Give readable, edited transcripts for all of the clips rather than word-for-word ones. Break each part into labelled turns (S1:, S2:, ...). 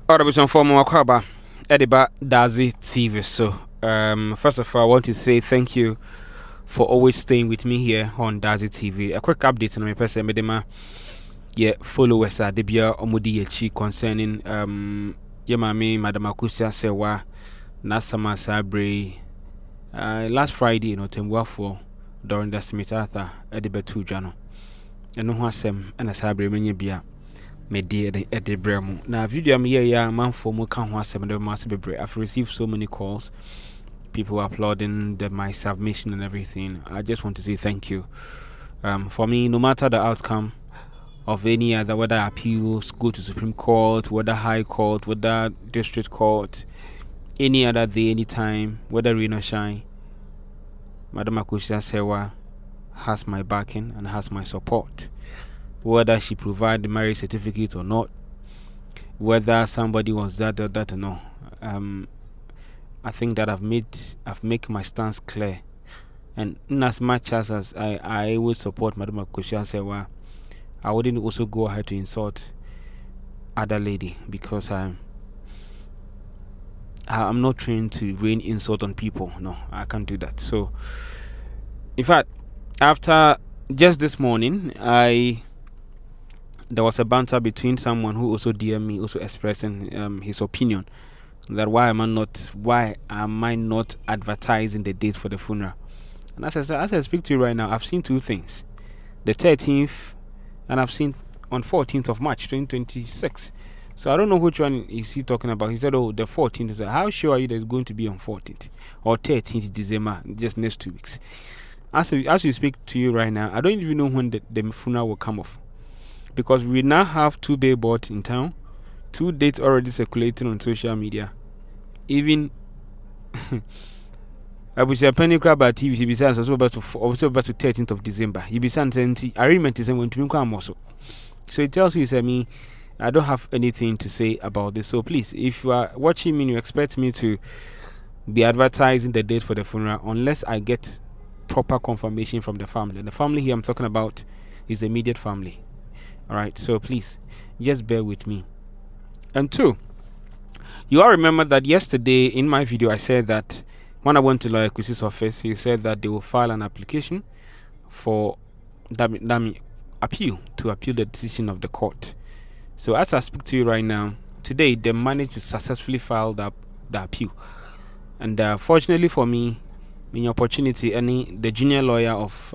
S1: Audible for Mwakaba, Ediba Dazi TV. So, first of all, I want to say thank you for always staying with me here on Dazi TV. A quick update on my person, Medema, yeah, followers are Debia Omudi Yechi concerning Yamami, Madam Akosua Serwaa Nasama Sabre, last Friday, Temwafo during the Smith Arthur Ediba 2 Jano. And no one sem and a Sabre Menyabia. Me dear the bremo. Now video me ya man for mo can ho asem the mass bebre. I've received so many calls, people applauding my submission and everything. I just want to say thank you. For me, no matter the outcome of any other, whether appeals go to Supreme Court, whether High Court, whether District Court, any other day, any time, whether rain or shine, Madam Akosua Serwaa has my backing and has my support. Whether she provide the marriage certificate or not, whether somebody wants that or that or no, I think that I've made my stance clear, and in as much as I will support Madam Akosua Serwaa, I wouldn't also go ahead to insult other lady because I'm not trained to rain insult on people. No, I can't do that. So, in fact, after just this morning, there was a banter between someone who also DM me, also expressing his opinion that why am I not advertising the date for the funeral? And as I speak to you right now, I've seen two things: the 13th, and I've seen on 14th of March 2026. So I don't know which one is he talking about. He said, "Oh, the 14th." I said, "How sure are you that it's going to be on 14th or 13th December, just next 2 weeks?" As we speak to you right now, I don't even know when the funeral will come off, because we now have 2 billboards in town, 2 dates already circulating on social media. Even I was a penny crab at TV, besides also about to 13th of December. You be saying agreement is going to come also. So it tells you, me, I don't have anything to say about this. So please, if you are watching me and you expect me to be advertising the date for the funeral, unless I get proper confirmation from the family. And the family here I'm talking about is the immediate family. Alright, so please, just bear with me. And 2, you all remember that yesterday in my video I said that when I went to Lawyer Kusi's office, he said that they will file an application for appeal the decision of the court. So as I speak to you right now, today they managed to successfully file the appeal. And fortunately for me, in opportunity, the junior lawyer of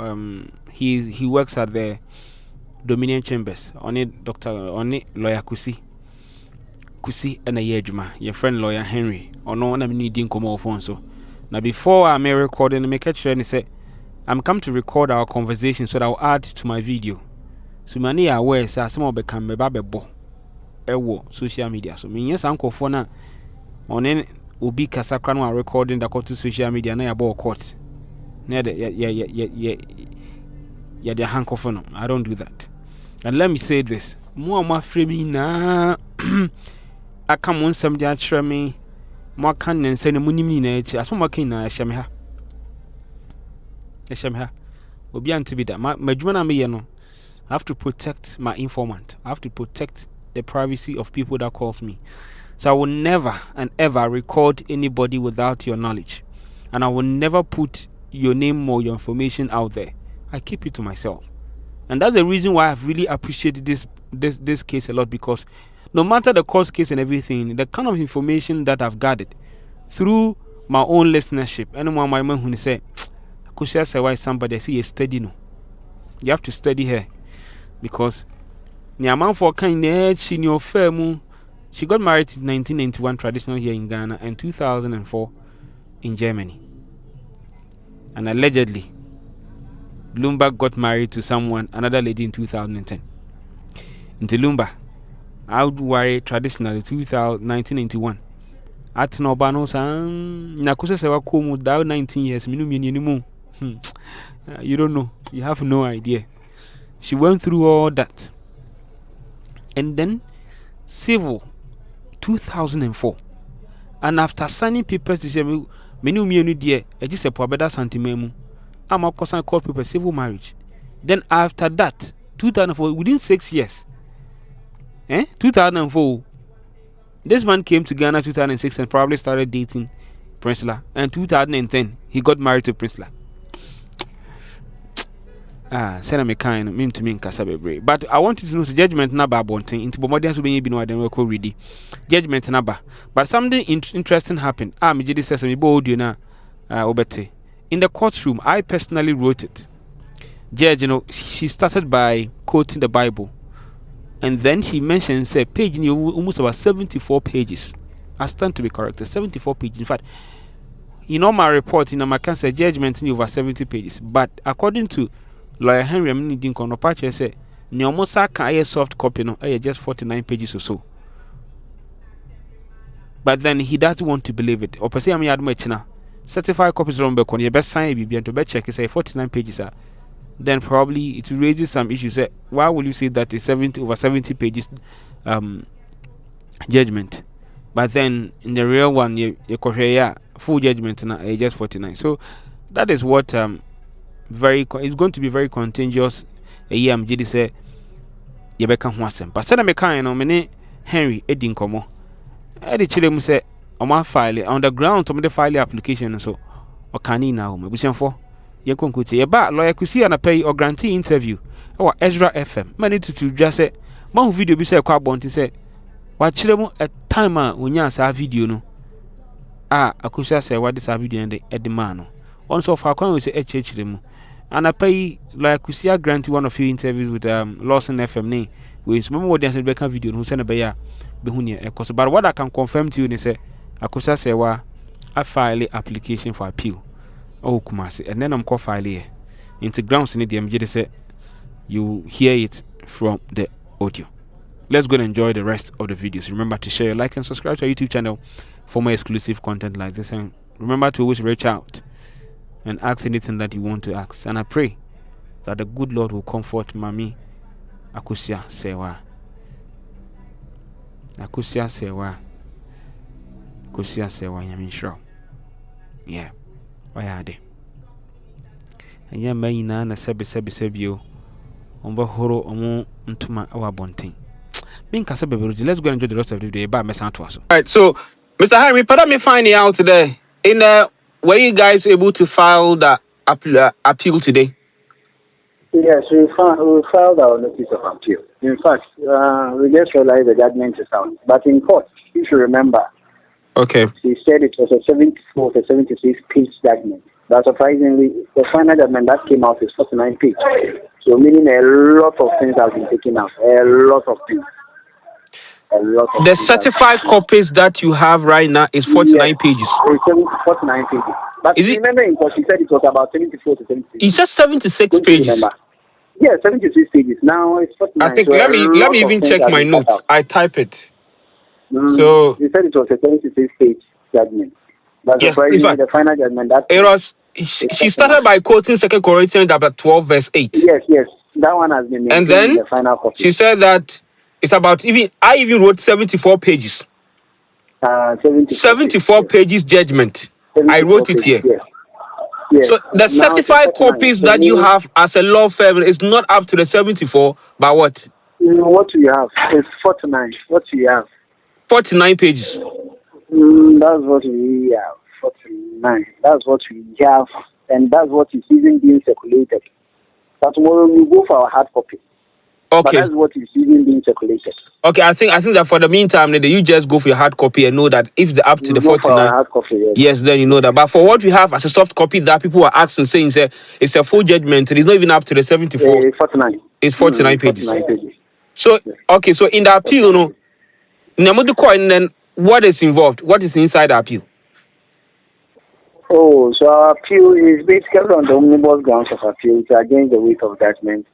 S1: he works at the Dominion Chambers, on it Lawyer Kusi and a yejuma, your friend Lawyer Henry, or no one needing come off on. So now before I'm recording, make a sure and say I'm come to record our conversation so that I'll add to my video. So many are aware some of become a babebo social media. So me yes uncle for now on any Ubi Casacrano recording the court to social media na about court. Near the the handcophone. I don't do that. And let me say this. More my framing na I come on some judge me more can and send a money nature as one king I sham her. I sham her. Obian to be that my jumana me no. I have to protect my informant. I have to protect the privacy of people that calls me. So I will never and ever record anybody without your knowledge. And I will never put your name or your information out there. I keep it to myself. And that's the reason why I've really appreciated this case a lot, because no matter the court case and everything, the kind of information that I've gathered through my own listenership, anyone my man who say, Akosua Serwaa is somebody I see you study no. You have to study her, because Nyaman for kind senior firm. She got married in 1991 traditional here in Ghana and 2004 in Germany. And allegedly, Lumba got married to another lady in 2010. In Lumba, I would worry traditionally 1991. At Nobano San Akosua Serwaa Courtroom down 19 years, minimum. You don't know, you have no idea. She went through all that. And then civil 2004, and after signing papers to say me dear, I just a probada santimemu. I'm a course court paper civil marriage. Then after that, 2004, within 6 years, 2004, This man came to Ghana 2006 and probably started dating Prinsla. And 2010, he got married to Prinsla. Send me kind mean to me in Casabebre. But I want you to know the judgment number bonting into Bomodians will be no than we call ready. Judgment number. But something interesting happened. Me just says me bold you now. Obete. In the courtroom, I personally wrote it. Judge, she started by quoting the Bible. And then she mentioned, say, page in almost about 74 pages. I stand to be corrected, 74 pages. In fact, my report, my cancer judgment in over 70 pages. But according to Lawyer Henry Amini Konopache said, Nyomosa can soft copy, just 49 pages or so. But then he doesn't want to believe it. Or per se, I'm much now. Certified copies from Bekon, your best sign be and to bet check, say 49 pages. Then probably it raises some issues. Why will you say that a 70 over 70 pages judgment? But then in the real one, you full judgment now, just 49. So that is what it's going to be very contagious. A year I'm just say you become wasem. But said I'm a kind of many Henry Edin Como. Eddie Chilem say on my file on the ground to the file application so or can he now me for ye konkuti ye ba lawyer Kusi and pay or grantee interview or Ezra FM many to just say man video be say kwa bonti say wa chilem a time when you sa video no Akosua Serwaa this video and the man no on so far we say chilem and I pay like Kusi grantee one of your interviews with Lawson FM name we remember what they said back video who send a bear behunia because but what I can confirm to you is say Akosua Serwaa a file application for appeal. Oh, Kumasi, and then I'm called file here. Into grounds in the MJ say you hear it from the audio. Let's go and enjoy the rest of the videos. Remember to share, like, and subscribe to our YouTube channel for more exclusive content like this. And remember to always reach out and ask anything that you want to ask. And I pray that the good Lord will comfort Mami Akosua Serwaa. Akosua Serwaa. Akosua Serwaa, I'm sure. Yeah. Why are they? And ya may na sebio omba horo omo ntuma awa bonting. Being Casabebre, let's go and enjoy the rest of the day by Messan to us. Alright, so Mr. Henry, pardon me finding out today. Were you guys able to file the appeal today?
S2: Yes, we filed our notice of appeal. In fact, we just realized the judgment is out. But in court, if you remember,
S1: okay,
S2: he said it was a 74 to 76 page judgment. But surprisingly, the final judgment that came out is 49 pages. So meaning a lot of things have been taken out. A lot of things.
S1: The certified copies that you have right now is 49 pages.
S2: It's 49 pages. But remember, in court, she said it was about 74 to 76.
S1: He said 76 pages.
S2: Yeah, 76 pages. Now it's 49.
S1: I think so let me even check my notes. I type it. So
S2: he said it was a 76 page judgment. But
S1: yes, in fact,
S2: the final judgment that
S1: it was. She started by quoting 2 Corinthians chapter 12 verse 8.
S2: Yes, that one has been maintained.
S1: And then
S2: in the final copy.
S1: She said that it's about I even wrote 74 pages. 74 pages judgment. I wrote it here. Yes. So the certified copies that you have as a law firm is not up to the 74, but what?
S2: What you have is 49. What you have?
S1: 49 pages.
S2: That's what we have. 49. That's what we have, and that's what is even being circulated. But tomorrow we go for our hard copy.
S1: Okay.
S2: But that's what is even being circulated.
S1: Okay, I think that for the meantime, you just go for your hard copy and know that if they're up to the 49,
S2: hard copy,
S1: yes, then you know that. But for what we have as a soft copy that people are asking, saying it's a full judgment, it's not even up to the 74.
S2: 49.
S1: It's 49 pages.
S2: 49 pages.
S1: So okay, so in the appeal, then what is involved? What is inside the appeal?
S2: Oh, so our appeal is basically on the omnibus grounds of appeal. It's against the weight of judgment,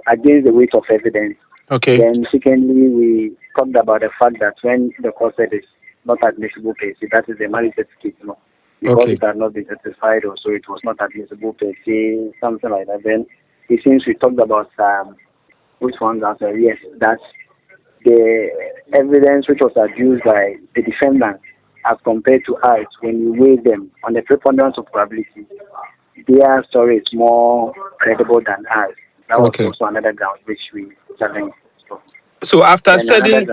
S2: against the weight of evidence.
S1: Okay.
S2: Then secondly, we talked about the fact that when the court said it's not admissible per se, that is the marriage certificate, because it had not been satisfied, or so it was not admissible per se, something like that. Then it seems we talked about which ones answer. Yes, that's the evidence which was adduced by the defendant as compared to ours. When you weigh them on the preponderance of probability, their story is more credible than ours. That was also another ground which we challenged.
S1: So after studying,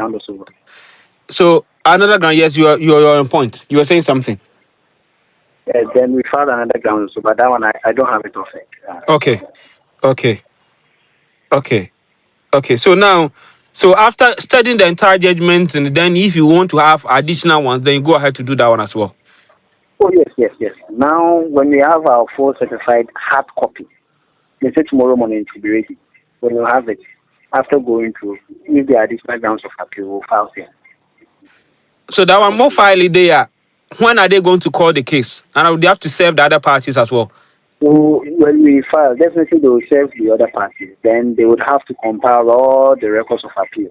S1: So another ground, yes, you're on point. You were saying something.
S2: Then we filed another ground, so but that one I don't have it off it.
S1: Okay, okay, okay, okay. So now, so after studying the entire judgment, and then if you want to have additional ones, then you go ahead to do that one as well.
S2: Oh yes. Now when we have our full certified hard copy, they say tomorrow morning it will be ready. When you have it, after going through, if there are additional grounds of appeal, we'll file here.
S1: So that one more file there. When are they going to call the case? And they have to serve the other parties as well.
S2: So when we file, definitely they will serve the other parties. Then they would have to compile all the records of appeal.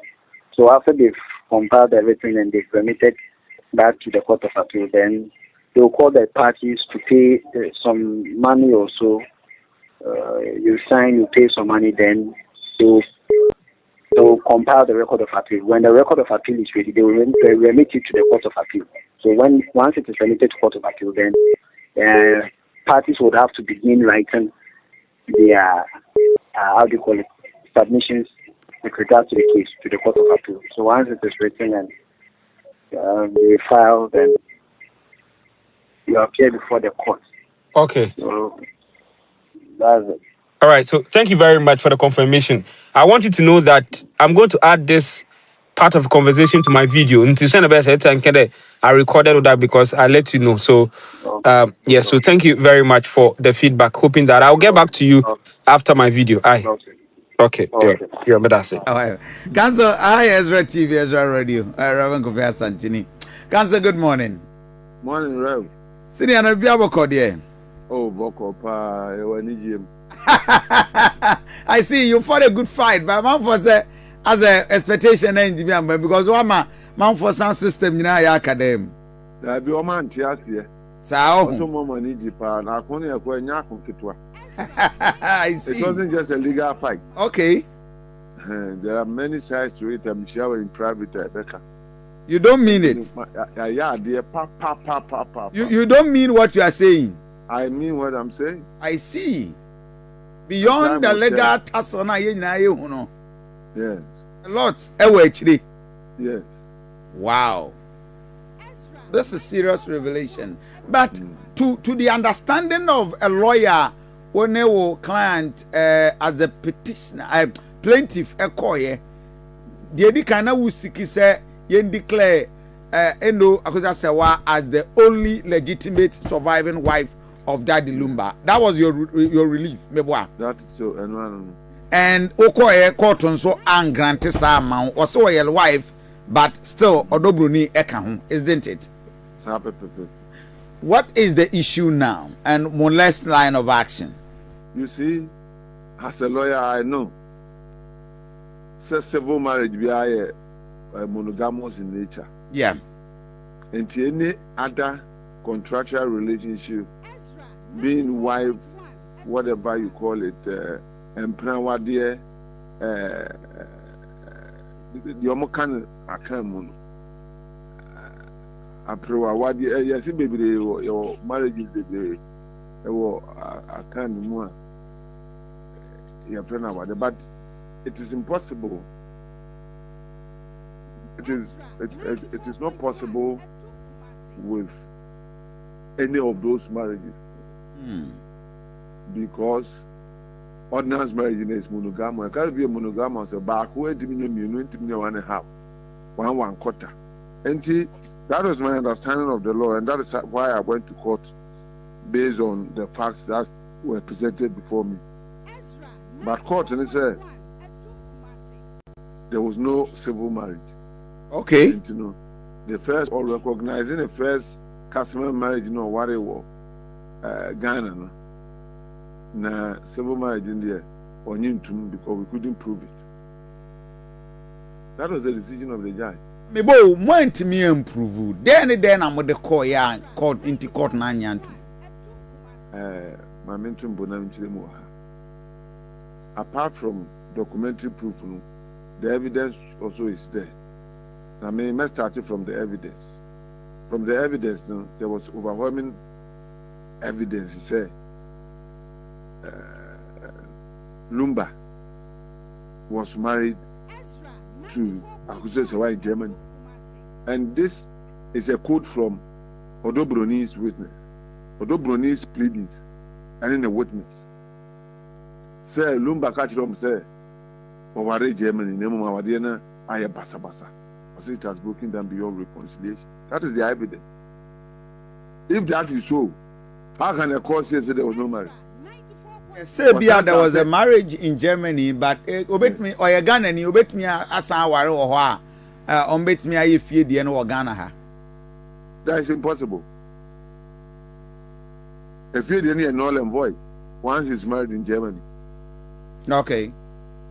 S2: So after they've compiled everything and they've submitted that to the court of appeal, then they will call the parties to pay some money or so. You sign, you pay some money, then they will compile the record of appeal. When the record of appeal is ready, they will remit it to the court of appeal. So once it is remitted to court of appeal, then parties would have to begin writing their submissions with regard to the case to the court of appeal. So once it is written and you file, then you appear before the court.
S1: Okay.
S2: So that's it.
S1: All right. So thank you very much for the confirmation. I want you to know that I'm going to add this part of the conversation to my video. I recorded that because I let you know. So yeah, so thank you very much for the feedback. Hoping that I'll get back to you after my video. Aye. Okay. Yeah, but that's it.
S3: Council, hi Ezra TV, Ezra Radio. Reverend Kofi Asantini. Council, good morning.
S4: Morning, Rev.
S3: Senior no bia boko there.
S4: Oh, boko pa, you
S3: I see you fought a good fight, but man for say as a expectation because one man for sound system you know ya academy.
S4: There be man tias here.
S3: Sao.
S4: Also mama ni jipa na akoni ekwo nya akon
S3: I see.
S4: It wasn't just a legal fight.
S3: Okay.
S4: There are many sides to it. I'm sure in private Becca.
S3: You don't mean it.
S4: Yeah, dear,
S3: You don't mean what you are saying.
S4: I mean what I'm saying.
S3: I see. Beyond the legal tussle na ye nyina ye hu no.
S4: Yes.
S3: A lot actually.
S4: Yes.
S3: Wow. This is serious revelation. But to the understanding of a lawyer, when a client as a petitioner, plaintiff, a coye, the kind of wusiki say yen declare Akosua Serwaa as the only legitimate surviving wife of Daddy Lumba. That was your relief, meboa.
S4: That's so
S3: and okoye court so and granted sama also your wife, but still odobruni eka ho, isn't it? What is the issue now and one last line of action?
S4: You see, as a lawyer, I know civil marriage be monogamous in nature.
S3: Yeah.
S4: And any other contractual relationship, being wife, whatever you call it, employer, the omokan akamu. Aprewa wadi yes baby your marriage is the akan mu your friend about, but it is impossible. It is not possible with any of those marriages because ordinance marriage is monogamous. It can't be a monogamous. Back who intimate 1 quarter. And that was my understanding of the law, and that is why I went to court based on the facts that were presented before me. But court and it said there was no civil marriage.
S3: Okay.
S4: And, the first or recognizing the first customary marriage, what it was, Ghana, na civil marriage in there on YouTube because we couldn't prove it. That was the decision of the judge.
S3: Me bo want me improve. Then I'm the call ya court into court na nyantu.
S4: My mentor Bonam Chilemo. Apart from documentary proof, the evidence also is there. I mean, let's start from the evidence. From the evidence, there was overwhelming evidence. He said Lumba was married to Akosua Serwaa in Germany, And this is a quote from Odobroni's witness, Odobroni's pleadings, and in a witness. Say, Lumba Kachrom say, Oware Germany, Nemo Mawadiana, Aya Basa Basa. I it has broken down beyond reconciliation. That is the evidence. If that is so, how can a court say there was no marriage?
S3: Say there was a marriage in Germany, but obet me or Ghana ni obet me asan ware wo ho a ombet me aye fie de no Ghana ha.
S4: That is impossible. If you didn't null and void once he's married in Germany.
S3: Okay.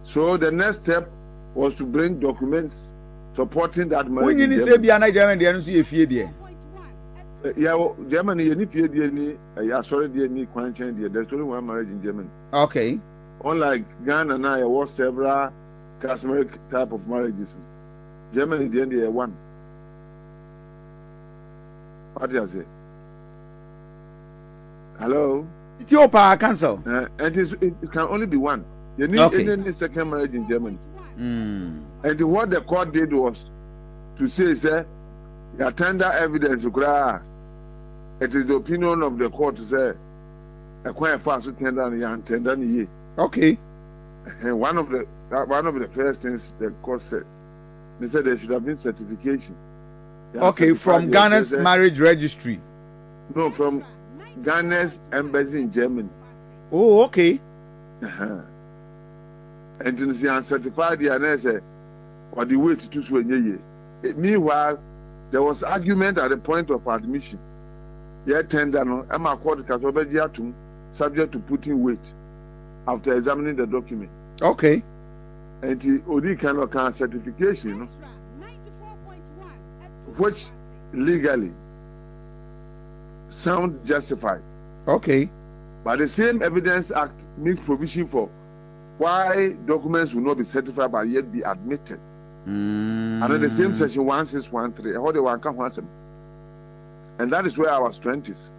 S4: So the next step was to bring documents supporting that marriage.
S3: When you say be an German there no so fie de.
S4: Yeah, Germany, you need to sorry, there's only one marriage in Germany.
S3: Okay.
S4: Unlike Ghana and I was several customary type of marriages. Germany, the end, one. What do you say? Hello?
S3: It's your power cancel.
S4: And it can only be one. You need any second marriage in Germany.
S3: Mm.
S4: And what the court did was to say, sir, you tender evidence. It is the opinion of the court to say, a quite fast tender and tender ye.
S3: Okay.
S4: And one of the first things the court said, they said there should have been certification.
S3: Okay, from Ghana's marriage registry.
S4: No, from Ghana's embassy in Germany.
S3: Oh, okay.
S4: And to see uncertified the answer or the way to choose when ye. Meanwhile, there was argument at the point of admission. Yet tender no, Emma court category subject to putting weight after examining the document.
S3: Okay.
S4: And the Odi cannot can certification, which legally sound justified.
S3: Okay.
S4: But the same Evidence Act makes provision for why documents will not be certified but yet be admitted. And in the same section 1613, how they want to. And that is where our strength is.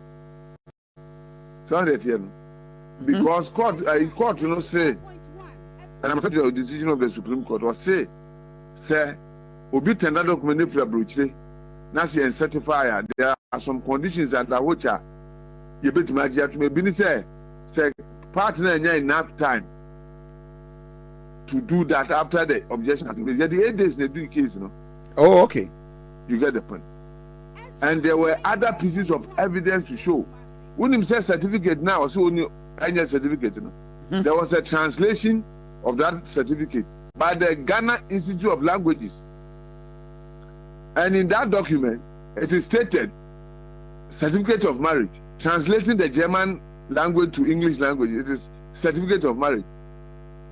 S4: So that because court say, and I'm afraid the decision of the Supreme Court was say obi tender document for bruche na say certify there are some conditions under which you bet magia to me say partner enough time to do that after the objection. The 8 days they do the case, you know.
S3: Oh, okay.
S4: You get the point. And there were other pieces of evidence to show. When him say certificate now, so only any certificate, you know. There was a translation of that certificate by the Ghana Institute of Languages. And in that document, it is stated certificate of marriage. Translating the German language to English language, it is certificate of marriage.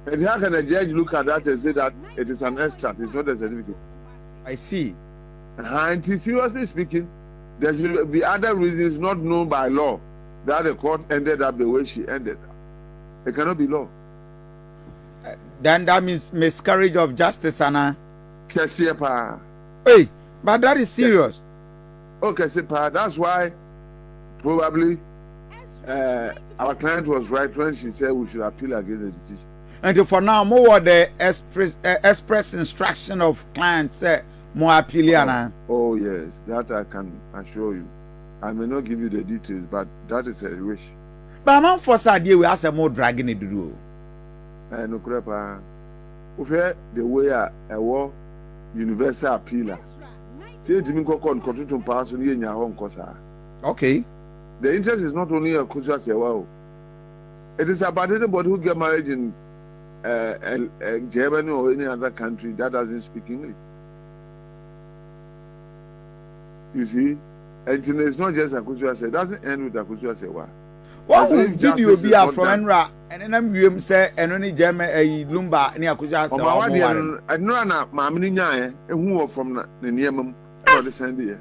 S4: And how can a judge look at that and say that it is an extract, it's not a certificate?
S3: I see.
S4: And seriously speaking, there should be other reasons not known by law that the court ended up the way she ended up. It cannot be law.
S3: Then that means miscarriage of justice, Anna.
S4: Hey,
S3: but that is serious.
S4: Yes. Okay, that's why probably our client was right when she said we should appeal against the decision.
S3: And for now, more the express instruction of clients say more appeal.
S4: Oh yes, that I can assure you. I may not give you the details, but that is a wish.
S3: But man, for Saturday we have some more dragging it to do.
S4: No crepa. The way a war universal appealer. Say Jimmy Kokon Kotutum pass on your home cosa.
S3: Okay.
S4: The interest is not only Akosua Serwaa. It is about anybody who get married in Germany or any other country that doesn't speak English. You see, and it's not just Akosua Serwaa. It doesn't end with Akosua Serwaa.
S3: What video be a from Enra and then I'm say and only German Lumba near Akosua Serwaa.
S4: I know na mamini nyae who from the nearmum or the Sandia.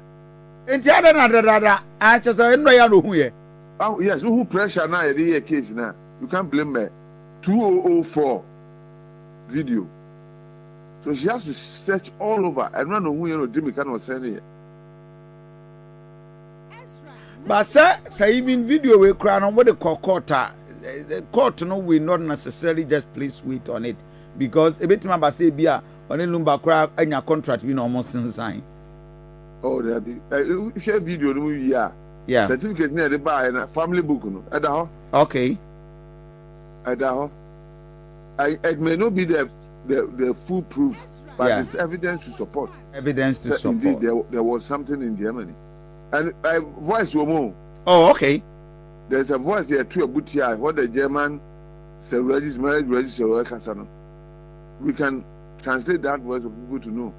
S3: And the other I just know who here.
S4: Oh yes, who pressure now a case now. You can't blame me. 2004 video. So she has to search all over. I don't know who you know Jimmy can was sending it.
S3: But say even video we cry on what the court the court no will not necessarily just place weight on it because a bit remember say bia on a lumba cry and your contract we almost sign.
S4: Oh, there be. Share video no yeah.
S3: Yeah.
S4: Certificate near the buy and family book no. Eda
S3: Okay.
S4: ho. It may not be the full proof, but
S3: Yeah.
S4: it's evidence to support.
S3: Evidence to
S4: So
S3: support.
S4: indeed, there was something in Germany, and voice woman.
S3: Oh, okay.
S4: There's a voice here to a booty. What the German marriage register. We can translate that voice for people to know.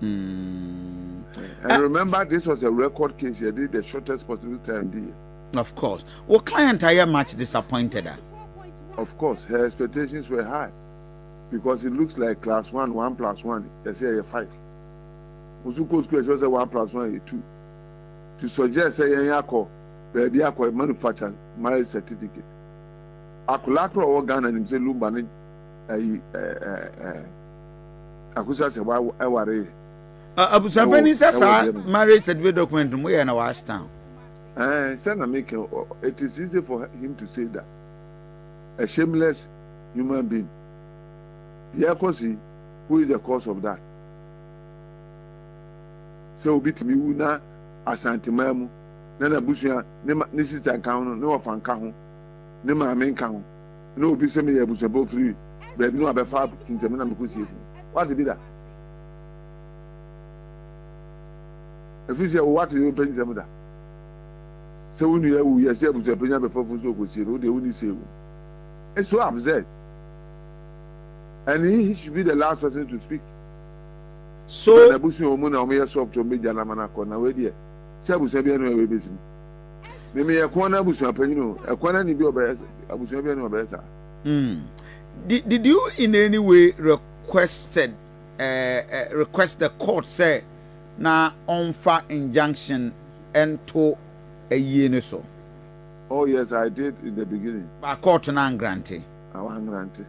S3: Mm.
S4: And remember, this was a record case. He did the shortest possible time.
S3: Of course. What client are you much disappointed at?
S4: Of course, her expectations were high because it looks like class 1, 1 plus 1. They say a 5. Usuko school was a 1 plus 1, a 2. To suggest a yako, baby, a manufacturer marriage certificate. Akulakro organ and himself Lumbani. Akosua Serwaa Courtroom.
S3: Abusapeni says marriage certificate document we are in our town.
S4: It is easy for him to say that. A shameless human being. Here, Kusi, who is the cause of that? So, bit me, Una, Asantimamu, Nana Bushia, Nema, sister count, no of Ankahu, Nema main count, no Bissemi Abusabo free, but no other fab in the Kusi. What to be that? If you say, what is your penny? So, when you are able to bring up a photo, they only say, it's so absurd. And he should be the last person to speak.
S3: So,
S4: the Bush woman, I may soft to me, Janamanako, now, dear. Sabu Sabian, we busy. Maybe a corner bush, a corner in your best, I was maybe no better.
S3: Did you in any way request the court say na unfair injunction and to a year or so?
S4: Oh, yes, I did in the beginning.
S3: But court non granted.
S4: I want granted.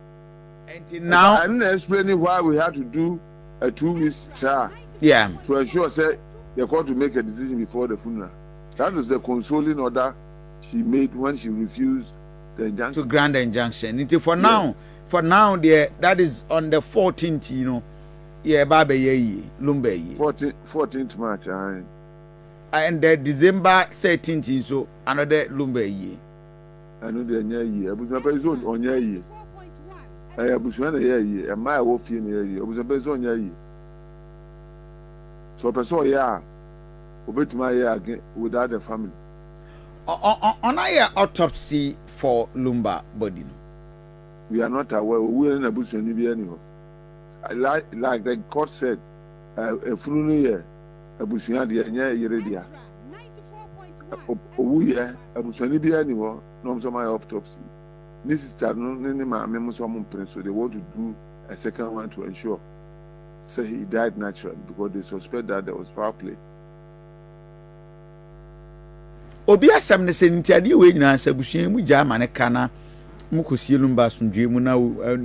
S3: And now
S4: I'm not explaining why we had to do a 2-week trial.
S3: Yeah.
S4: To ensure say the court to make a decision before the funeral. That is the consoling order she made when she refused the injunction.
S3: To grant the injunction. For now, that is on the 14th, you know. Yeah, Baba Ye, Lumbe.
S4: 14th March,
S3: and the December 13th, so another Lumbe ye.
S4: I know the year, but my person on your year. I was one a year, and my wolf in a year, was a person on your year. So, person, yeah, obey my year again without the family.
S3: On our autopsy for Lumba body.
S4: We are not aware, we are in a bush and anymore. Like the court said, a funeral year. Abusuya de nya yeredia owu ye abusani bi aniwo no so my autopsy this sister no ne maame mo so mo so they want to do a second one to ensure say he died naturally because they suspect that there was foul play.
S3: Obi asem ne se ntiade we nyina sabusuan mu gya ma ne kana mu kosie lumba sondwe mu na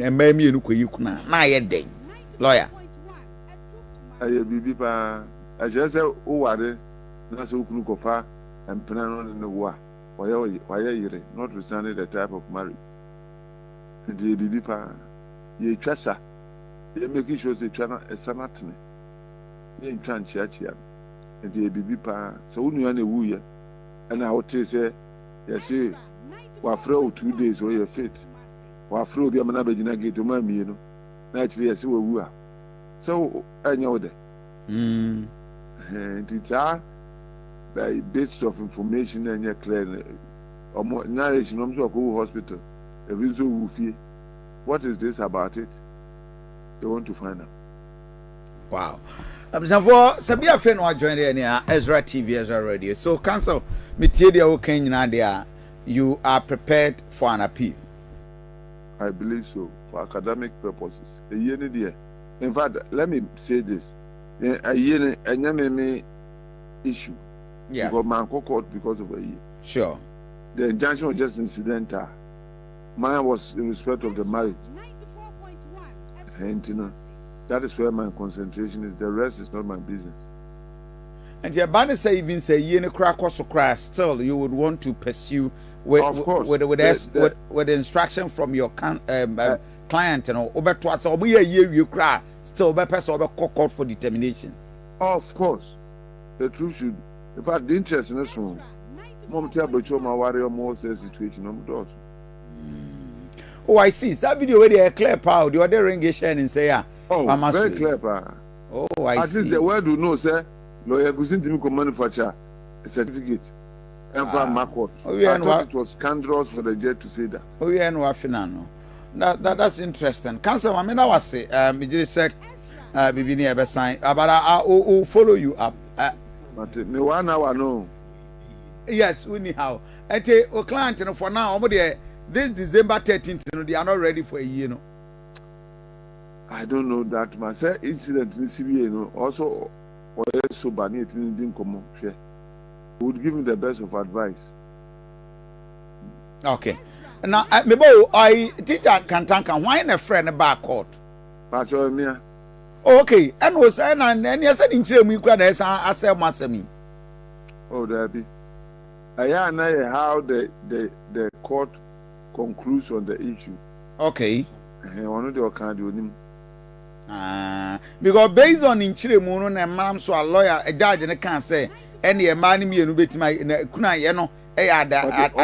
S3: emami enu koyi kuna na ye den lawyer
S4: aye bibi ba I just say, oh, what that's who can copa and plan on in the war. Why notwithstanding the type of marriage. And the baby pa, ye chassa, ye making sure the channel is sanatine. Ye in chan chia, and the baby pa, so only any woo and I would say, yes, ye, wafro 2 days or your fit. Wafro be a manabajina get to my me, you know. Naturally, I see what we are. So I know that. And it's by bits of information and you're clear or more narration of the hospital. What is this about it? They want to find out.
S3: Wow. For Sabia Fenwa joined in Ezra TV, Ezra Radio. So, Council, Mitidia Kenya, there, you are prepared for an appeal.
S4: I believe so, for academic purposes. A year. In fact, let me say this. A year and issue.
S3: Yeah.
S4: Because man court because of a year.
S3: Sure.
S4: The injunction was just incidental. Mine was in respect of the marriage. And you know, that is where my concentration is. The rest is not my business.
S3: And your banner say even say you crack or so crash, still you would want to pursue with the instruction from your client and over to us or be a year you cry still by person over court for determination.
S4: Of course. The truth should, in fact, the interest in this one. Mom tell but you my warrior more situation.
S3: Oh, I see. That video where they clear power. The other ring is sharing and say,
S4: oh, very clear, pa.
S3: Oh, I see.
S4: At least the word will know, sir. Lawyer Kusi to me manufacture a certificate. And from my court. I thought it was scandalous for the judge to say that.
S3: Oh, yeah, no, Finano. That's interesting. Council, I mean, I was say, just said, Bibi never sign, but I will follow you up.
S4: But me 1 hour, no.
S3: Yes, anyhow. I tell a client, for now, this December 13th, they are not ready for a year, no.
S4: I don't know that. My incident in CBA, also, or so bad, it didn't come up. Would give me the best of advice.
S3: Okay. Now, maybe I teacher can tank and why a friend back court. Okay, and was saying, and yes, I didn't me grad as I said, Massami.
S4: Oh, there be. I know how the court concludes on the issue.
S3: Okay.
S4: One of the account with him.
S3: Because based on in Chile Moon and Madam, so a lawyer, a judge, and I can't say any money me and bit my kuna, you know, at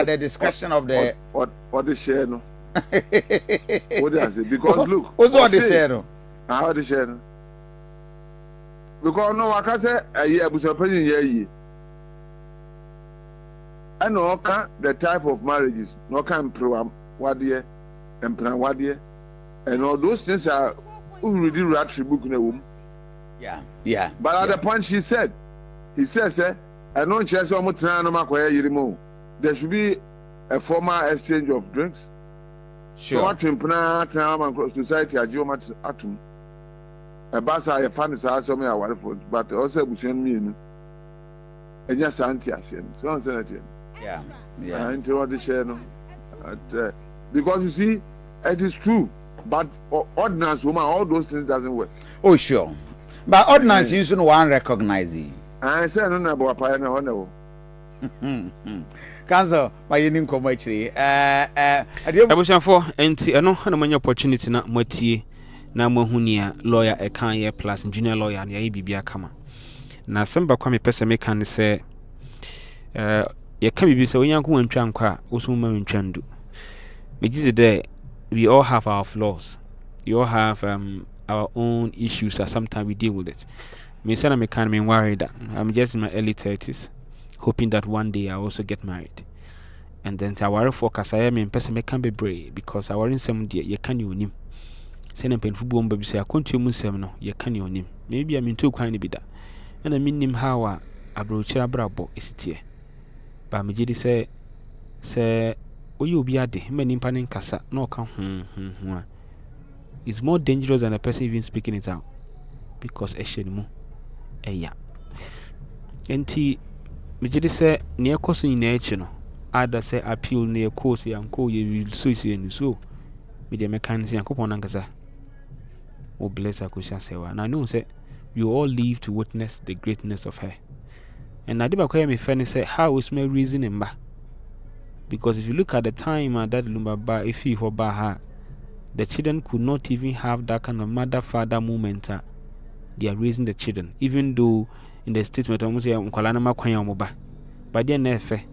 S3: the discretion of the
S4: or the share. No, what does it? Because look,
S3: what's what the share?
S4: How the share? Because no, I can say a year was a penny year. And no, the type of marriages, no can program what year and plan what year, and all those things are already rat book in a womb.
S3: Yeah.
S4: But at the point he says, I know chess almost there should be a formal exchange of drinks.
S3: Sure.
S4: So what to society a geomat atom. A bassa a fan is also me a wonderful, but also we send me and yes, Antiasian. So I'm saying it.
S3: Yeah.
S4: Until what the share no. Because you see, it is true. But ordinance woman, all those things doesn't work.
S3: Oh, sure. But ordinance you should one recognize it.
S4: I said no about pioneer honor.
S3: Council, my name come actually.
S1: I wish I'm for anti. I know how many opportunity na motie na mohunia lawyer a can year plus junior lawyer and ya bibia kama. Na samba kwa me pesa me kan say ya can be so yanku wantwa nkwa oso ma wantwandu. Me give the we all have our flaws. We all have our own issues that sometimes we deal with it. Me say I can't be worried that I'm just in my early 30s, hoping that one day I also get married. And then I worry for cause I am in person can be brave because I worry some day you can you him. Say na painful bomb baby say I continue musem no you can you him. Maybe I'm in too kind be that. And I mean him how I broach brabo is it here. But me jidi say o you be ade many panin kasa no can it's more dangerous than a person even speaking it out because eshenimu eya enti me jide say ne ekoso nyina echi no ada say appeal ne ekoso yanko ye will so me de mechanism yankopon nankasa o bless Akosua Serwaa. And I know say you all live to witness the greatness of her. And I did by me funny say how is my reasoning ba. Because if you look at the time that Lumba ba if you ba her, the children could not even have that kind of mother-father moment. They are raising the children, even though in the statement almost say Nkwala na makwanya mo ba. But then nefe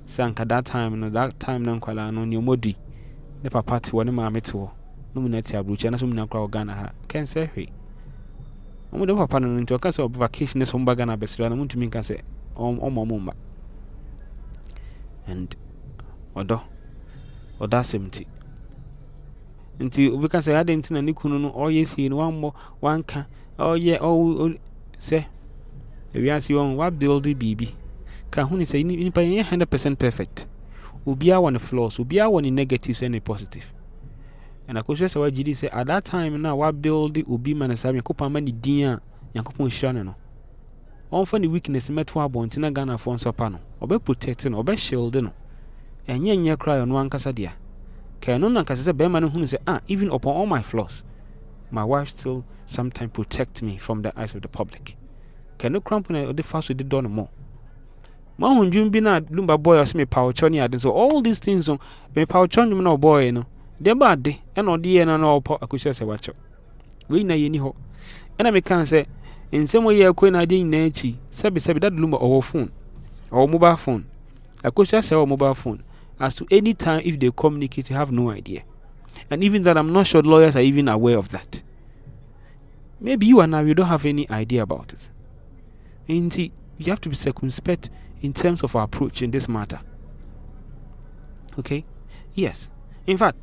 S1: sanka that time na Nkwala no ni omodi ne papa te woni maame te wo no mu na ti abrucha na so mu na kra Ghana ha ken say hwe omo de papa no nti oka say vacation ne so mba Ghana besira na muntumi nka say omo mba and odo semti nti obi ka say ade ntina ne kunu no oyesi no wammo wanka say we are see on what build the baby ka hu ni say ni pa 100% perfect obia one flaws obia one negatives and positive. And Akosua Serwaa GD say at that time now what build the obi man say yakopon ma ni din a yakopon hira no on fa ni weakness meto abonti na Ghana for nsopa no obe protect no obe shield no enye cry no ankasa dia ka no nankasa say be man hu say even upon all my flaws my wife still sometimes protect me from the eyes of the public. Can no crampon or the fast with the don more. Ma hunjum bi na Lumba boy as me power choni ade so all these things on me power choni no boy no de bad de e no de no Akosua Serwaa cho we na ye ni ho e na me kan say In some way, you're going to nachi. Sabi that lumber or phone or mobile phone. Akosua Serwaa mobile phone. As to any time if they communicate, you have no idea. And even that, I'm not sure lawyers are even aware of that. Maybe you and I, you don't have any idea about it. And see, you have to be circumspect in terms of our approach in this matter. Okay? Yes. In fact,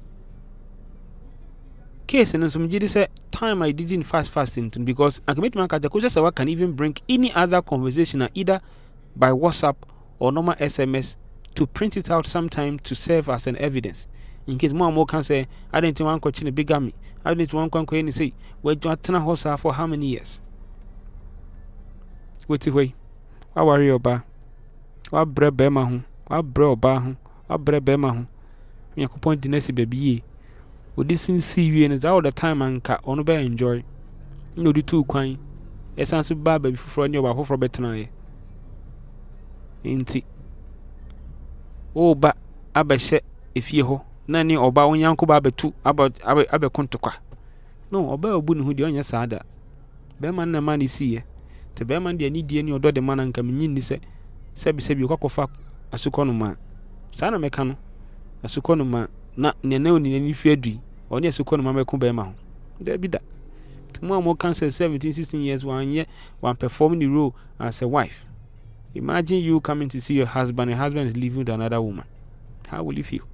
S1: case and some say time I didn't fast into because I can make my Akosua Serwaa can even bring any other conversation either by WhatsApp or normal SMS to print it out sometime to serve as an evidence. In case more and more can say, I didn't want to question a bigamy. I didn't want to question say, we're going to horse for how many years? Wait away. What worry about? What bread bema? What bread bar? What bread bema? You can point the next baby. Would this see you and it's all the time and cat on bear enjoy? No, the two quine. Yes, answer bad baby for your wife for better now. Ain't it? Oh, but I bet shit if you ho. Nani oba when yanko babe tu about abe kontokwa. No, oba obun hu de onya sada. Be man na man isi ye. Te be man de ani die ni odo de man nka menyin ni se sebi kokofa asuko no ma. Sa na meka no. Asuko no ma na ne oni ni fi adui. Oni asuko no ma meko be ma ho. There be that. Tomorrow more cancer 17 16 years one performing the role as a wife. Imagine you coming to see your husband is living with another woman. How will you feel?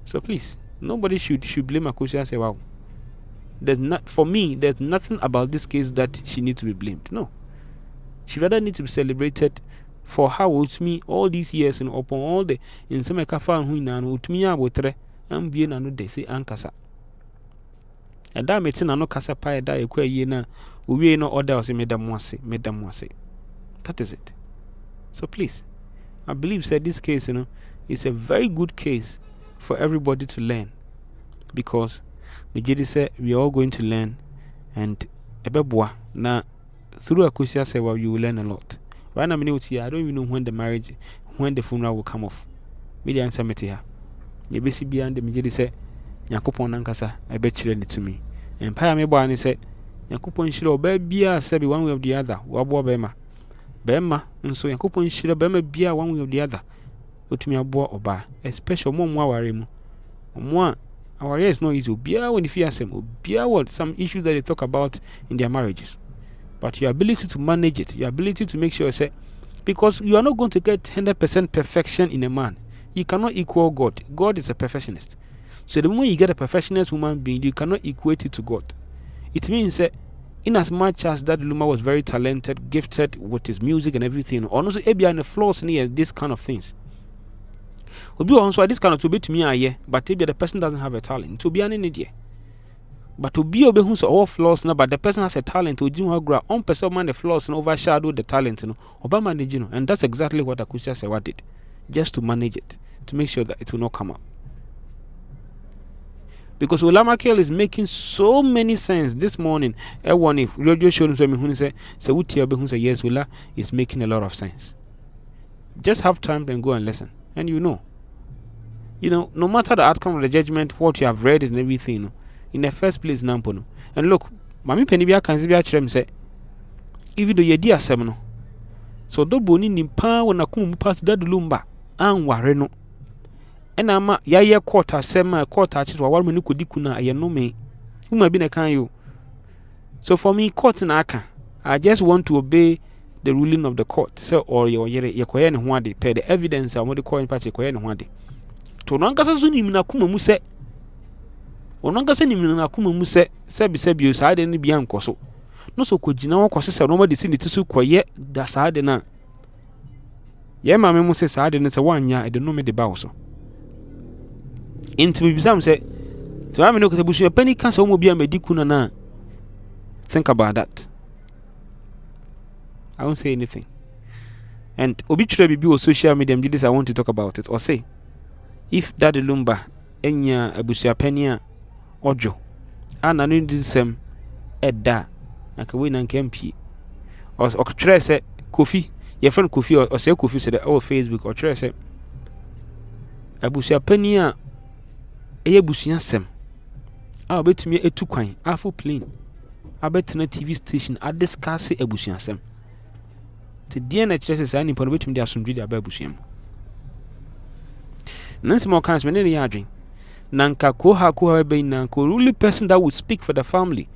S1: So please, nobody should blame Akosua Serwaa. There's nothing about this case that she needs to be blamed. No. She rather needs to be celebrated for how with me all these years and upon all the in some kafa hu na no utumi abotre am bie na no de say ankasa. And that meeting na no kasa pa da ekwa yie na owie no order say medam wase. That is it. So please, I believe said this case, is a very good case for everybody to learn, because the JD said we are all going to learn, and ebeboa na through Akosua Serwaa you will learn a lot. Right now, I don't even know when the funeral will come off. Me answer me here. You be see beyond the JD said, Yakupon nankasa ebe chire to me. And paya me boa ni said, Yakupon shiro be sabi one way or the other. Wabo bema nso Yakupon shiro bema bia one way or the other. Utumi abo oba, especially mo aware mu. Mo aware is not easy. Bia when if you ask them, bia what some issues that they talk about in their marriages. But your ability to manage it, your ability to make sure say, because you are not going to get 100% perfection in a man. You cannot equal God. God is a perfectionist. So the moment you get a perfectionist human being, you cannot equate it to God. It means that in as much as that Luma was very talented, gifted with his music and everything, also maybe in the flaws near this kind of things. Will be also this kind of to be to me, but maybe the person doesn't have a talent to be an idiot. But to be able to all flaws now, but the person has a talent to do how grow on person man the flaws and overshadow the talent, or manage, and that's exactly what Akosua Serwaa did, just to manage it, to make sure that it will not come out. Because Ulama Kel is making so many sense this morning. Everyone, if radio shows me who say, yes, Ula is making a lot of sense. Just have time and go and listen, and no matter the outcome of the judgment, what you have read and everything, in the first place, Nampono. And look, Mami Penibia can see Chrem say, even though you're dear Semino, so do boni nimpa when I come past that lumba and wareno. And I'm ya quarter, sema quarter, which is what we could dikuna, I know me, whom I been a can you. So for me, court in Aka, I just want to obey the ruling of the court. So, or your Koyan one day, pay the evidence and what the coin patch Koyan one day. To Nankasa Sunim Nakuma Muse. Onanga se ni na kuma mu se sebi sa de ne bia nkoso no so kogina wo kwose se no ma de si ne tisu koye da sa de na ye ma me mu se sa de ne se wanya e de no me de ba wo so inti bibisam se to ma me no ko se busu pani kan se wo mo bia mediku na think about that. I won't say anything. And obi try bibi o social media this I want to talk about it or say if that lumba enya abusu pani Ojo, ana no disem eda aka we nan kempi o tre se Kofi your friend Kofi or say Kofi said our Facebook or tre se abusia pani a eye busuya sem a obetumi etu kwan afo plane abetena TV station a discuss ebusuasem te die na kyerɛ sɛ nipa no betumi de asomdwe de aba ebusuam nansi mo kan so ne ya adwen nanka koha be na ko really person that will speak for the family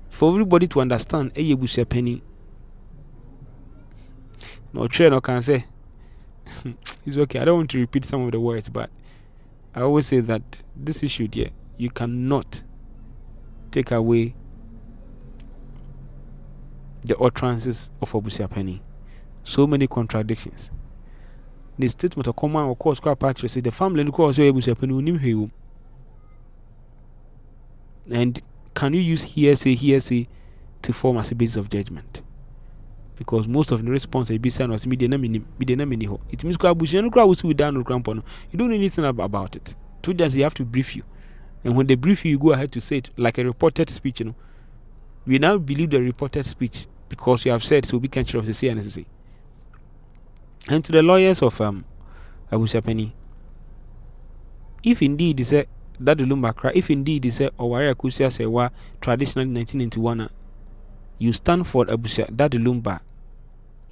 S1: for everybody to understand ebusua pani no try no can say it's okay. I don't want to repeat some of the words, but I always say that this issue here, you cannot take away the utterances of Akosua Penny. So many contradictions. The statement of command of course quite patch say the family look also Akosua Penny. And can you use hearsay to form as a basis of judgment? Because most of the response I be sent was media na mini ho. It means you don't know anything about it. Two days you have to brief you, and when they brief you, you go ahead to say it like a reported speech. We now believe the reported speech because you have said so. We can of the CNSC. And to the lawyers of Akosua Penny, if indeed is that the Lumbakra, if indeed is Oware Akosua Serwaa traditional 1991. You stand for Akosua Daddy Lumba.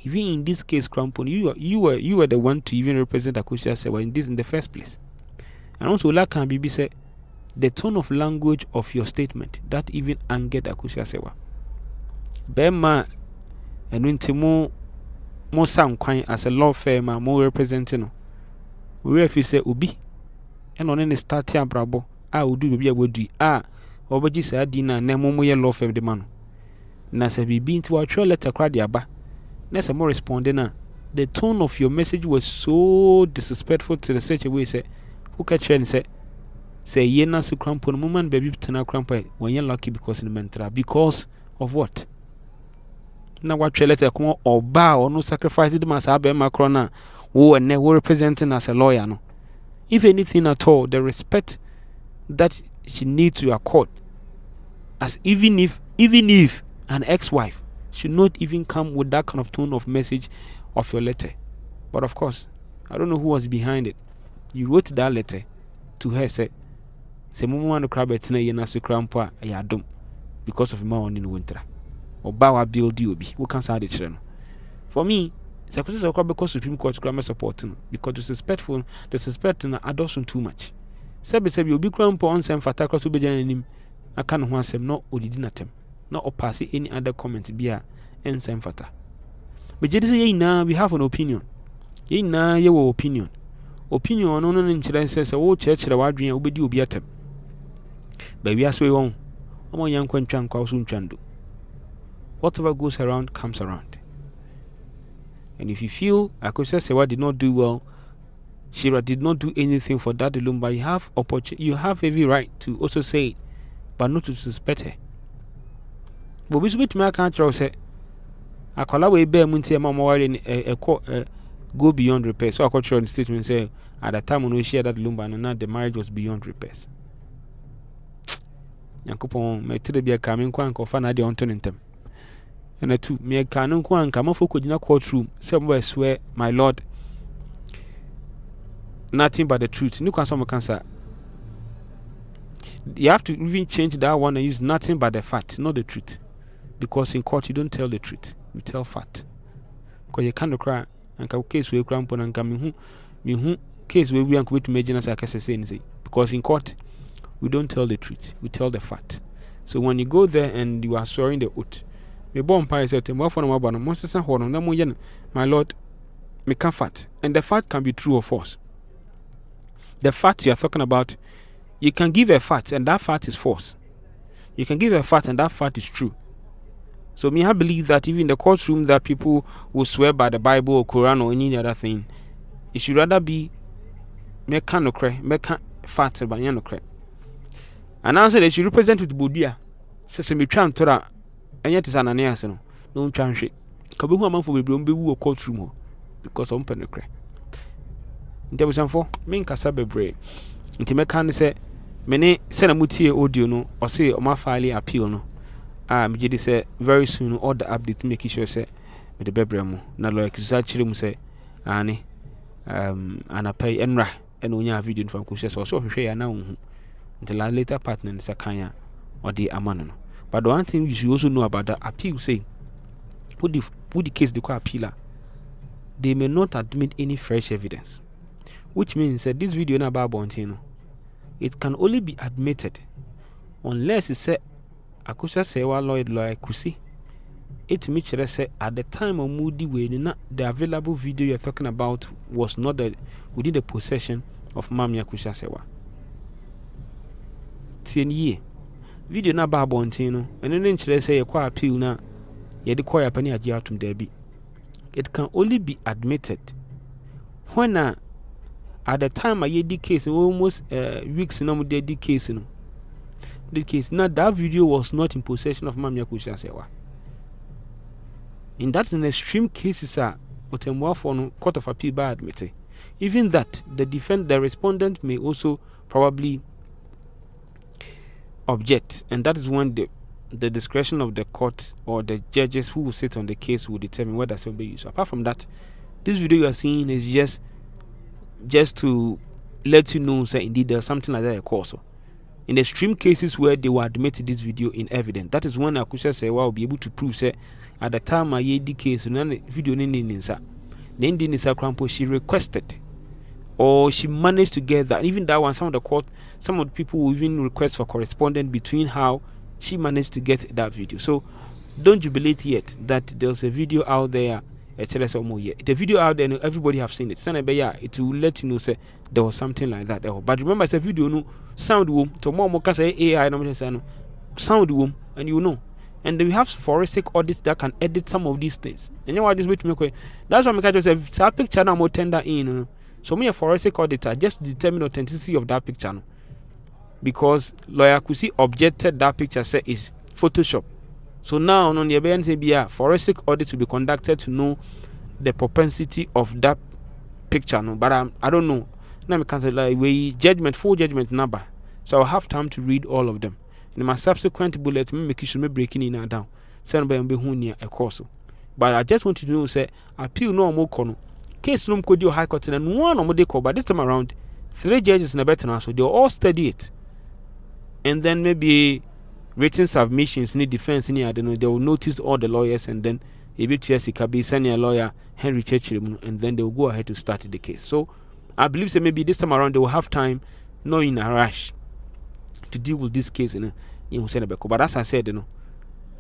S1: Even in this case, Crampon, you were the one to even represent Akosua Serwaa in the first place. And also, like can be said, the tone of language of your statement that even angered Akosua Serwaa. Bema and when Timo more sound quite as a law firm more representing. We if you say Ubi and on any start here, brabo, I will do be a would do Obaji said dinner nemo more law firm the man. Na se bibi into a trail letter cry diaba. Nessa more responding the tone of your message was so disrespectful to the such a way say who catch and say ye na su crampon woman baby tena crampa when you're lucky because in the mentra because of what? Now what trail letter come or bow or no sacrifice it must have macrona who and never representing as a lawyer no. If anything at all, the respect that she needs to accord as even if an ex-wife should not even come with that kind of tone of message of your letter. But of course, I don't know who was behind it. You wrote that letter to her, say Mumu crab at Nasu Crampa, Yadum, because of my own in winter. Or Bawa build you be. Who can say the children? For me, Sakusa Okra because Supreme Court grammar supporting because the suspecting adoption too much. Sabi you'll be crampa on some fatakra to be him. I can't want some not odidinatem. Not opassing any other comments be a and same fata. But just say now we have an opinion. Ye na your opinion. Opinion on an incident says a old church the ward dream will be due at them. But we are so on. Among young Quenchan Kwasum Chandu. Whatever goes around comes around. And if you feel Akosua Serwaa did not do well, Shira did not do anything for that Lumba, you have every right to also say it, but not to suspect her. But we switch my country say Akola we bear munti mama go beyond repair. So I the statement say at the time when we shared that Lumba and now the marriage was beyond repairs. Yankopon me tede bia ka me nkwa nkofa na de onto ntem. And two me ka no nkwa nka mafo kojina courtroom say mo swear my lord nothing but the truth. You have to even change that one and use nothing but the fact, not the truth. Because in court you don't tell the truth, you tell fact. Because you can't cry and case we cramp on and come me case where we are going to imagine as I can say. Because in court we don't tell the truth, we tell the fact. So when you go there and you are swearing the oath, me born pie said to my lord, me can fact. And the fact can be true or false. The fact you are talking about, you can give a fact and that fact is false. You can give a fact and that fact is true. So me I believe that even in the courtroom that people will swear by the Bible or Quran or any other thing, it should rather be make fact about no cre. And answer that you represent with Budia. Says me try to that and yet is an answer no chance. Kabu man for be courtroom because I'm penocre. There was some for me kasa bebre. Nti meka ne say mene se na mutie audio no or say o ma file appeal no. Me gidi say very soon all the update make sure say me the bebre mo na lawyer kisa chire mu say ani anapay enra and onya video from Kusi so hwehwe ya na unhu until a later partner in Sakanya or the amano. But the one thing you should also know about the appeal, say, with the case they call appealer, they may not admit any fresh evidence, which means that this video na about Bontino, it can only be admitted unless it say Akosua Serwaa lawyer Kusi. It means say at the time of Moody way, the available video you're talking about was not within the possession of Mami Akosua Serwaa. 10 year video na ba Bontino, and then say you call appeal na ye de call pani agia atum derby. It can only be admitted when at the time I the case almost weeks no the case no. The case now that video was not in possession of Mami Akosua Serwaa. In that in extreme cases but a more for court of appeal by admitted. Even that the respondent may also probably object, and that is when the discretion of the court or the judges who will sit on the case will determine whether it will be used. Apart from that, this video you are seeing is just to let you know that indeed there's something like that occurs. In the extreme cases where they will admit this video in evidence, that is when Akosua Serwaa will be able to prove say at the time I the case video she requested or she managed to get that. Even that one, some of the people will even request for correspondence between how she managed to get that video. So don't jubilate yet that there's a video out there. The video out there, everybody have seen it. It will let you know say there was something like that. But remember, it's a video no sound womb. Tomorrow say AI sound womb, and you know. And then we have forensic audits that can edit some of these things. And you know what this way to make. That's why I just say it's a picture now more tender in. So me a forensic auditor just to determine authenticity of that picture. No? Because lawyer Kusi objected that picture say is Photoshop. So now on the BNCBA forensic audit will be conducted to know the propensity of that picture. No? But I don't know. Now we can't say full judgment number. So I'll have time to read all of them. In my subsequent bullet, me make sure me breaking in and down. Send by near a course. But I just want to know say appeal no more kono. Case room could do high court and one or more call, but this time around 3 judges in a better now, so they'll all study it. And then maybe written submissions need defense in here, I don't know, they will notice all the lawyers and then ABTS can be senior lawyer Henry Churchill, and then they will go ahead to start the case. So I believe that maybe this time around they will have time, not in a rush, to deal with this case in Senebeko. But as I said,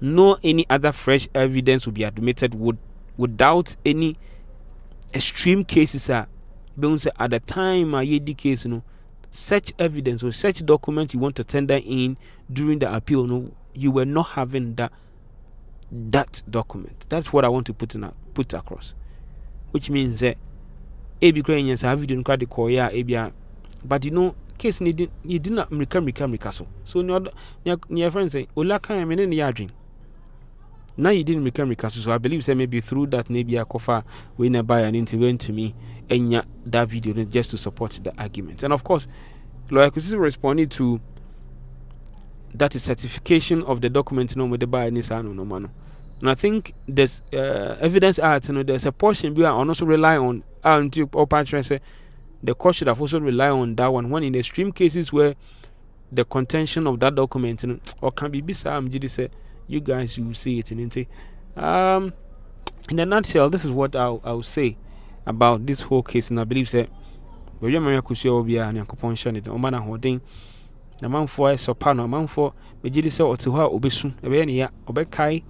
S1: no any other fresh evidence will be admitted without any extreme cases at the time I the case, such evidence or such document you want to tender in during the appeal, you were not having that document. That's what I want to put across. Which means that Ukrainians have video card the Korea but case you didn't America so your friends say Olaka I mean yarding. Now you didn't become recast, so I believe that maybe through that maybe a cover when I buy an intervene to me and that video just to support the argument. And of course, lawyer Kusi responded to that is certification of the document with the buyer no man. And I think there's evidence art, there's a portion we are also rely on until the court should have also rely on that one when in extreme cases where the contention of that document or can be bizarre say you guys will see it in a nutshell. This is what I'll say about this whole case, and I believe that we are Kusi will be an occupation it man holding the man for a sopano man for Majidi say or to her obesun a obekai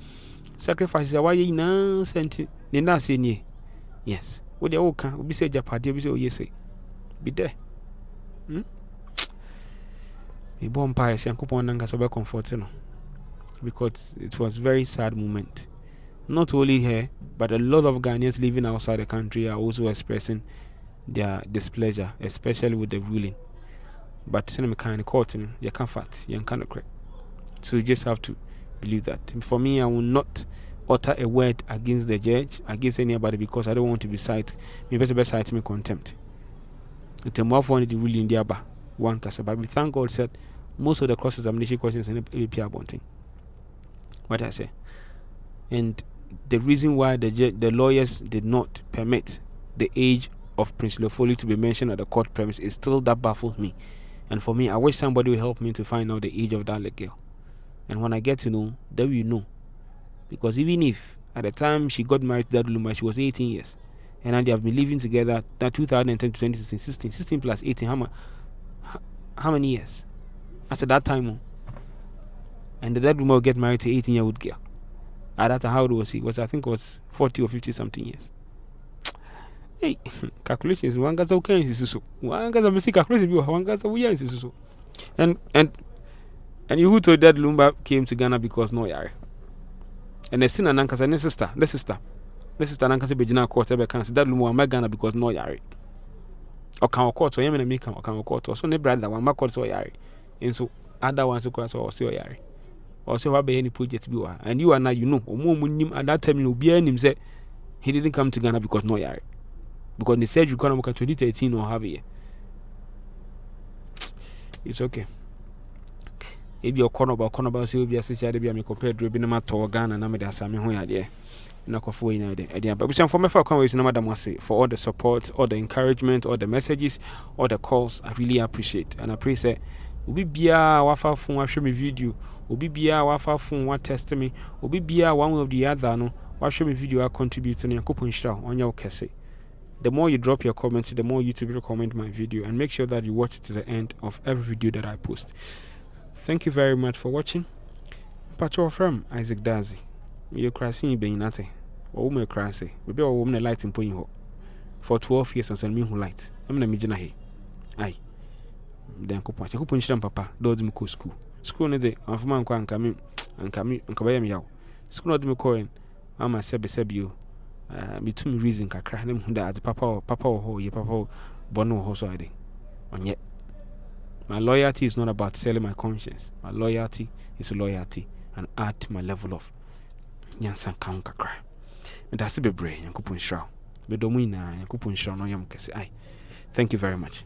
S1: sacrifices why you now sent it. Yes, what the old can be said Japadi yes be there. A bomb pious and coupon and gas over comforting. Because it was a very sad moment. Not only here, but a lot of Ghanaians living outside the country are also expressing their displeasure, especially with the ruling. But cinema kind of court, you can't fight, you can't correct. So you just have to believe that. And for me, I will not utter a word against the judge, against anybody, because I don't want to be cited. Me better cite me contempt. It's a more funny the ruling the Abba one case, but we thank God said most of the cross-examination questions in the APR bunting. What I say, and the reason why the lawyers did not permit the age of Prince Lefoli to be mentioned at the court premise is still that baffles me. And for me, I wish somebody would help me to find out the age of that little girl. And when I get to know, then we know. Because even if at the time she got married to that Luma, she was 18 years. And now they have been living together, that 2010 to 2016, 16 plus 18, how many years? After that time, and the dead woman will get married to 18-year-old girl. At that time, how old was he? I think was 40 or 50 something years. Hey, calculations. One guy's okay in this. One guy's a mistake calculation. One guy's a weird in this. And you who told that Lumba came to Ghana because no yare. And the sin and uncles and the sister Nanka say Bejina court ever can that Lumba my Ghana because no yare. Or can court or yemen make or can court or so ne brother one my court or yare. And so other ones who court or so yare. Or so what be any project be and you are now you know or more munim at that time you'll be him say he didn't come to Ghana because no yare. Because they said you can't work at 2013 or have it. It's okay. If you're corner about so be a sister be a compared to be no matter Ghana and I'm Sami Hoya there. Knock off way now there. But we shall form a conversation no matter say for all the support, all the encouragement, all the messages, all the calls. I really appreciate. And I pray say Obi bia wafa phone wa hwe me video, Obi bia wafa phone wa test me, Obi bia one way of the other no wa hwe me video I contribute to Yakopon Shra on your kese. The more you drop your comments, the more YouTube will recommend my video, and make sure that you watch it to the end of every video that I post. Thank you very much for watching. Patrol from Isaac Dazi. You're crashing being nate. Or me crash. We be a woman light in point for 12 years and send me who light. I'm na mijina he. Aye. Then coupon. I coupon sham papa. Does me go school. School ne day. I'm from and come and buy me out. School not me coin. I'm a sebe you. Between reason kakra na mu da papa or ye papa bono ho so ade onye. My loyalty is not about selling my conscience. My loyalty is loyalty and add to my level of nyansan kan kakra. Me da se bebre yankopon hra. Me do mu ina yankopon hra no yam kese ai. Thank you very much.